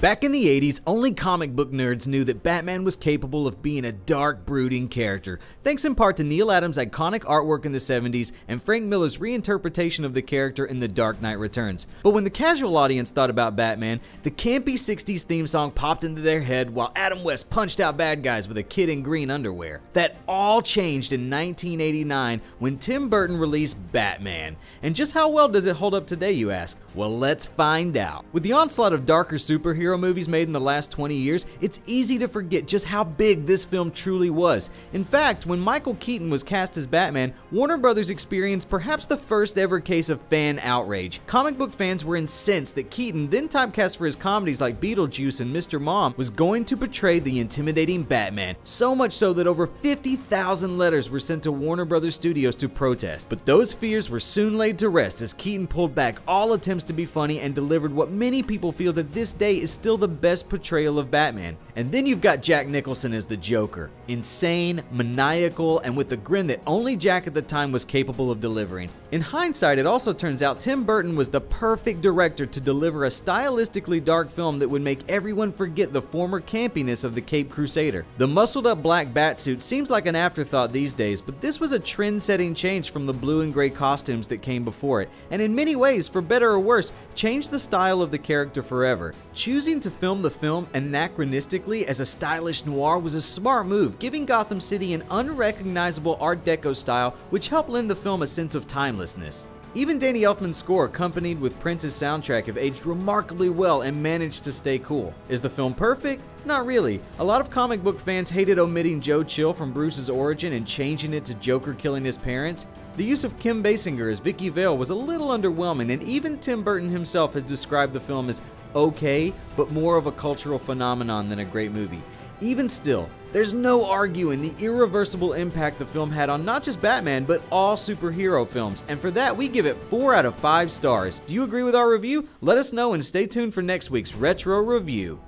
Back in the 80s, only comic book nerds knew that Batman was capable of being a dark, brooding character, thanks in part to Neil Adams' iconic artwork in the 70s and Frank Miller's reinterpretation of the character in The Dark Knight Returns. But when the casual audience thought about Batman, the campy 60s theme song popped into their head while Adam West punched out bad guys with a kid in green underwear. That all changed in 1989 when Tim Burton released Batman. And just how well does it hold up today, you ask? Well, let's find out. With the onslaught of darker superhero movies made in the last 20 years, it's easy to forget just how big this film truly was. In fact, when Michael Keaton was cast as Batman, Warner Brothers experienced perhaps the first ever case of fan outrage. Comic book fans were incensed that Keaton, then typecast for his comedies like Beetlejuice and Mr. Mom, was going to portray the intimidating Batman, so much so that over 50,000 letters were sent to Warner Brothers Studios to protest. But those fears were soon laid to rest as Keaton pulled back all attempts to be funny and delivered what many people feel to this day is still the best portrayal of Batman. And then you've got Jack Nicholson as the Joker. Insane, maniacal, and with the grin that only Jack at the time was capable of delivering. In hindsight, it also turns out Tim Burton was the perfect director to deliver a stylistically dark film that would make everyone forget the former campiness of the Caped Crusader. The muscled up black batsuit seems like an afterthought these days, but this was a trend-setting change from the blue and gray costumes that came before it, and in many ways, for better or worse, changed the style of the character forever. Choosing to film the film anachronistically as a stylish noir was a smart move, giving Gotham City an unrecognizable Art Deco style which helped lend the film a sense of timelessness. Even Danny Elfman's score, accompanied with Prince's soundtrack, have aged remarkably well and managed to stay cool. Is the film perfect? Not really. A lot of comic book fans hated omitting Joe Chill from Bruce's origin and changing it to Joker killing his parents. The use of Kim Basinger as Vicky Vale was a little underwhelming, and even Tim Burton himself has described the film as okay, but more of a cultural phenomenon than a great movie. Even still, there's no arguing the irreversible impact the film had on not just Batman, but all superhero films, and for that we give it 4 out of 5 stars. Do you agree with our review? Let us know and stay tuned for next week's Retro Review.